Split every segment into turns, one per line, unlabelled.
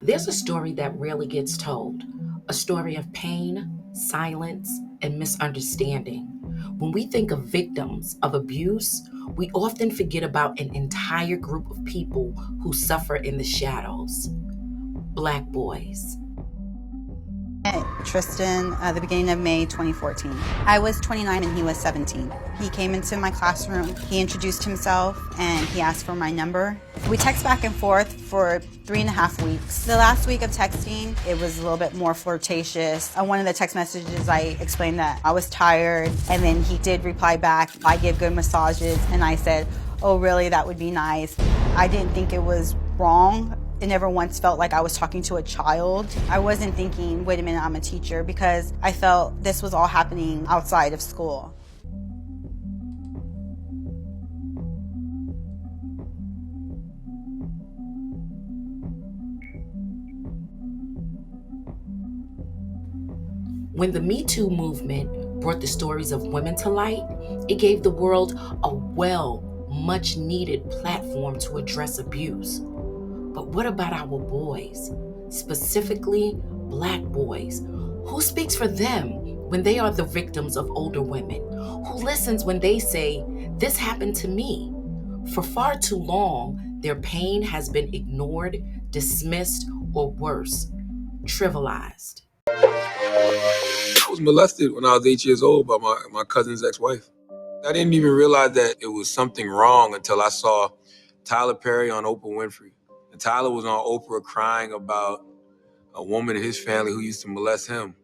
There's a story that rarely gets told, a story of pain, silence, and misunderstanding. When we think of victims of abuse, we often forget about an entire group of people who suffer in the shadows. Black boys.
Tristan the beginning of May 2014. I was 29 and he was 17. He came into my classroom, he introduced himself, and he asked for my number. We text back and forth for 3.5 weeks. The last week of texting, it was a little bit more flirtatious. On one of the text messages, I explained that I was tired, and then he did reply back, I give good massages, and I said, oh really, that would be nice. I didn't think it was wrong. It never once felt like I was talking to a child. I wasn't thinking, wait a minute, I'm a teacher, because I felt this was all happening outside of school.
When the Me Too movement brought the stories of women to light, it gave the world a much needed platform to address abuse. But what about our boys, specifically Black boys? Who speaks for them when they are the victims of older women? Who listens when they say, this happened to me? For far too long, their pain has been ignored, dismissed, or worse, trivialized.
I was molested when I was 8 years old by my cousin's ex-wife. I didn't even realize that it was something wrong until I saw Tyler Perry on Oprah Winfrey. And Tyler was on Oprah crying about a woman in his family who used to molest him.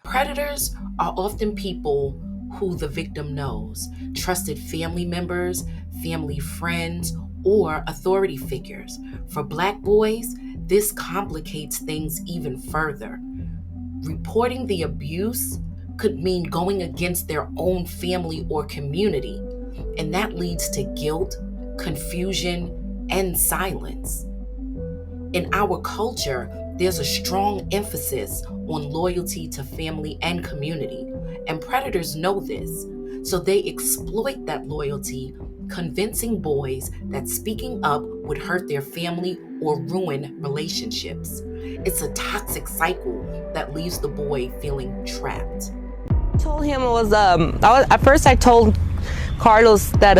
Predators are often people who the victim knows, trusted family members, family friends, or authority figures. For Black boys, this complicates things even further. Reporting the abuse could mean going against their own family or community, and that leads to guilt, confusion, and silence. In our culture, there's a strong emphasis on loyalty to family and community, and predators know this, so they exploit that loyalty, convincing boys that speaking up would hurt their family or ruin relationships. It's a toxic cycle that leaves the boy feeling trapped.
I told him at first I told Carlos that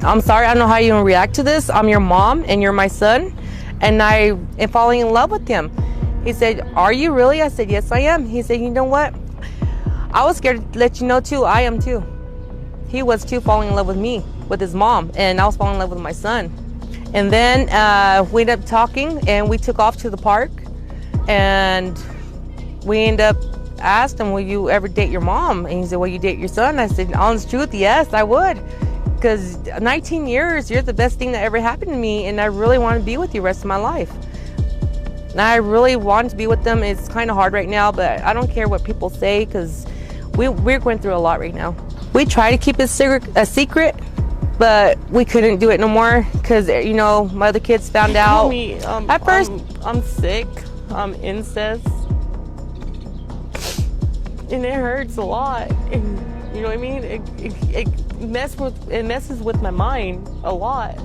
I'm sorry, I don't know how you're gonna react to this. I'm your mom and you're my son, and I am falling in love with him. He said, are you really? I said, yes, I am. He said, you know what? I was scared to let you know too, I am too. He was too, falling in love with me, with his mom, and I was falling in love with my son. And then we ended up talking, and we took off to the park, and we ended up asked him, will you ever date your mom? And he said, will you date your son? I said, honest truth, yes, I would. Because 19 years, you're the best thing that ever happened to me, and I really want to be with you the rest of my life. And I really want to be with them. It's kind of hard right now, but I don't care what people say, because we're going through a lot right now. We try to keep it a secret, but we couldn't do it no more, because, you know, my other kids found out. At first, I'm sick, I'm incest, and it hurts a lot. And, you know what I mean? It messes with my mind a lot.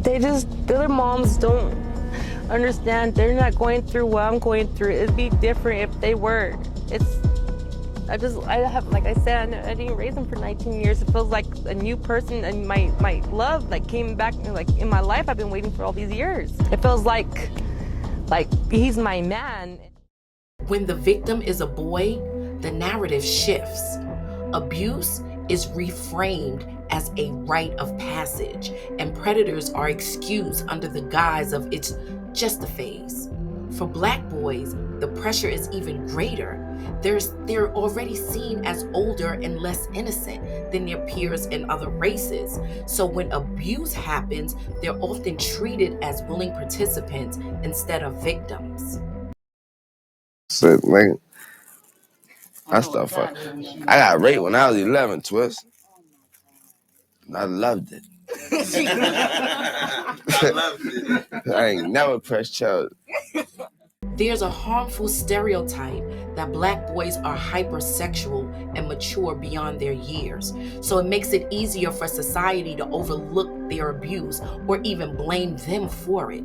The other moms don't understand. They're not going through what I'm going through. It'd be different if they were. Like I said, I didn't raise them for 19 years. It feels like a new person, and my love like came back like in my life. I've been waiting for all these years. It feels like he's my man.
When the victim is a boy, the narrative shifts. Abuse is reframed as a rite of passage, and predators are excused under the guise of it's just a phase. For Black boys, the pressure is even greater. They're already seen as older and less innocent than their peers in other races. So when abuse happens, they're often treated as willing participants instead of victims.
So, like, I got raped when I was 11, Twist. I loved it. I ain't never pressed charges.
There's a harmful stereotype that Black boys are hypersexual and mature beyond their years, so it makes it easier for society to overlook their abuse or even blame them for it.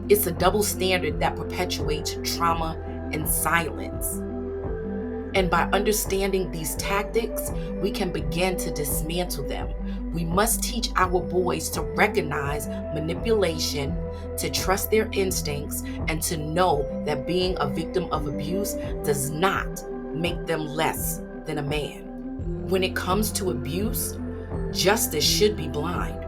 It's a double standard that perpetuates trauma and silence. And by understanding these tactics, we can begin to dismantle them. We must teach our boys to recognize manipulation, to trust their instincts, and to know that being a victim of abuse does not make them less than a man. When it comes to abuse, justice should be blind.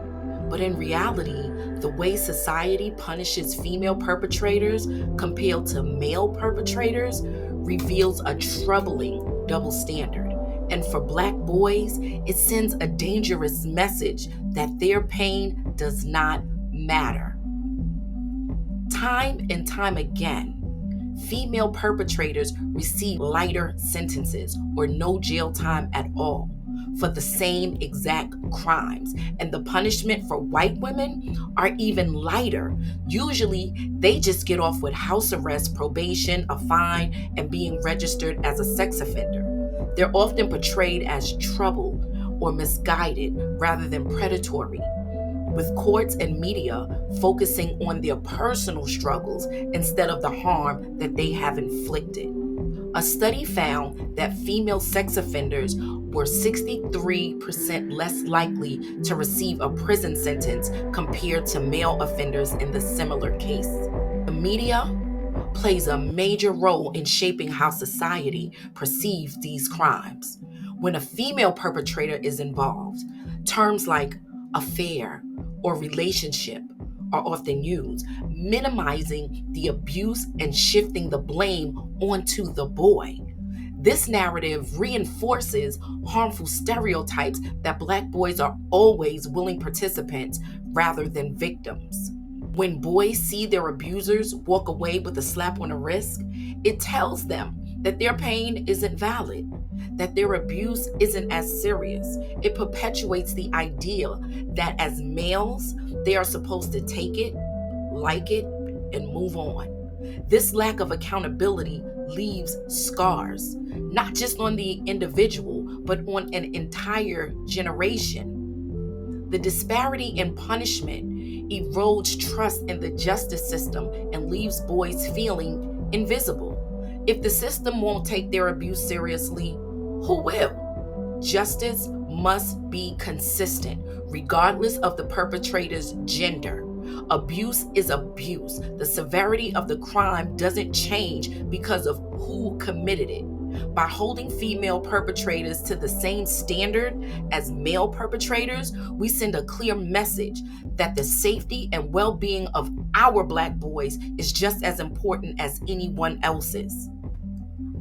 But in reality, the way society punishes female perpetrators compared to male perpetrators reveals a troubling double standard. And for Black boys, it sends a dangerous message that their pain does not matter. Time and time again, female perpetrators receive lighter sentences or no jail time at all for the same exact crimes. And the punishment for white women are even lighter. Usually, they just get off with house arrest, probation, a fine, and being registered as a sex offender. They're often portrayed as troubled or misguided rather than predatory, with courts and media focusing on their personal struggles instead of the harm that they have inflicted. A study found that female sex offenders were 63% less likely to receive a prison sentence compared to male offenders in the similar case. The media plays a major role in shaping how society perceives these crimes. When a female perpetrator is involved, terms like affair or relationship are often used, minimizing the abuse and shifting the blame onto the boy. This narrative reinforces harmful stereotypes that Black boys are always willing participants rather than victims. When boys see their abusers walk away with a slap on the wrist, it tells them that their pain isn't valid, that their abuse isn't as serious. It perpetuates the idea that as males, they are supposed to take it, like it, and move on. This lack of accountability leaves scars, not just on the individual, but on an entire generation. The disparity in punishment erodes trust in the justice system and leaves boys feeling invisible. If the system won't take their abuse seriously, who will? Justice must be consistent, regardless of the perpetrator's gender. Abuse is abuse. The severity of the crime doesn't change because of who committed it. By holding female perpetrators to the same standard as male perpetrators, we send a clear message that the safety and well-being of our Black boys is just as important as anyone else's.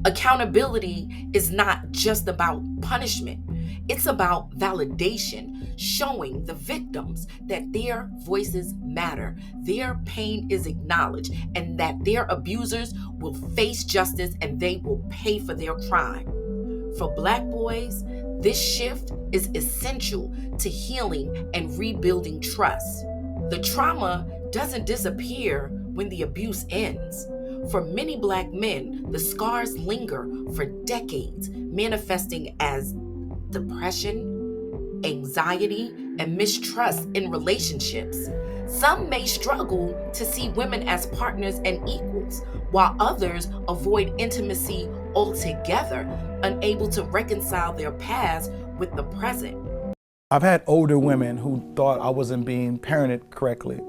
Accountability is not just about punishment. It's about validation, showing the victims that their voices matter, their pain is acknowledged, and that their abusers will face justice and they will pay for their crime. For Black boys, this shift is essential to healing and rebuilding trust. The trauma doesn't disappear when the abuse ends. For many Black men, the scars linger for decades, manifesting as depression, anxiety, and mistrust in relationships. Some may struggle to see women as partners and equals, while others avoid intimacy altogether, unable to reconcile their past with the present.
I've had older women who thought I wasn't being parented correctly,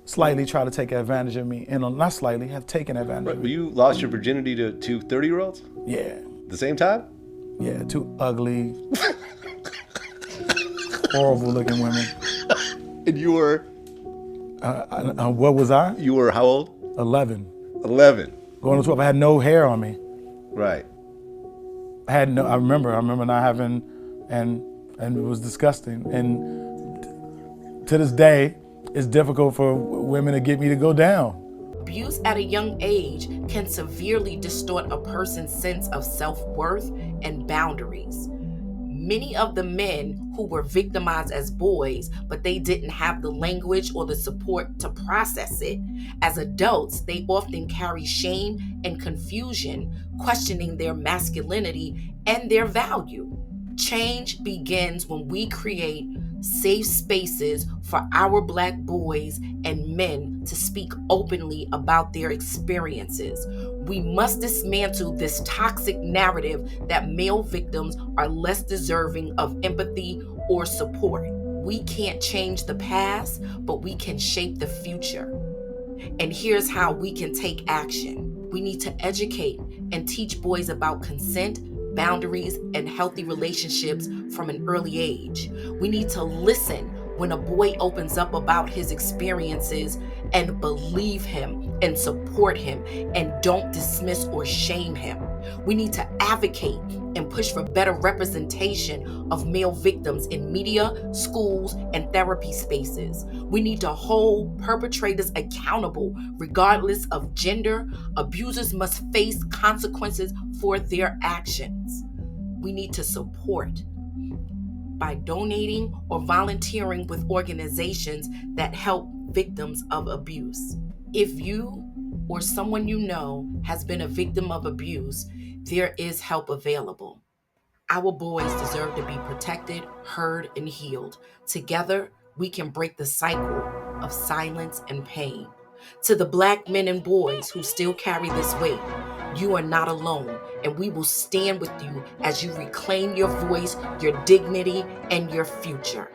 slightly try to take advantage of me, and not slightly, have taken advantage of me.
You lost your virginity to two 30-year-olds?
Yeah.
The same time?
Yeah, two ugly, horrible looking women.
And you were?
What was I?
You were how old?
11.
11.
Going to 12. I had no hair on me.
Right.
I remember not having, and it was disgusting. And to this day, it's difficult for women to get me to go down.
Abuse at a young age can severely distort a person's sense of self-worth and boundaries. Many of the men who were victimized as boys, but they didn't have the language or the support to process it, as adults, they often carry shame and confusion, questioning their masculinity and their value. Change begins when we create safe spaces for our Black boys and men to speak openly about their experiences. We must dismantle this toxic narrative that male victims are less deserving of empathy or support. We can't change the past, but we can shape the future. And here's how we can take action. We need to educate and teach boys about consent, boundaries, and healthy relationships from an early age. We need to listen when a boy opens up about his experiences and believe him and support him and don't dismiss or shame him. We need to advocate and push for better representation of male victims in media, schools, and therapy spaces. We need to hold perpetrators accountable regardless of gender. Abusers must face consequences for their actions. We need to support by donating or volunteering with organizations that help victims of abuse. If you or someone you know has been a victim of abuse, there is help available. Our boys deserve to be protected, heard, and healed. Together, we can break the cycle of silence and pain. To the Black men and boys who still carry this weight, you are not alone, and we will stand with you as you reclaim your voice, your dignity, and your future.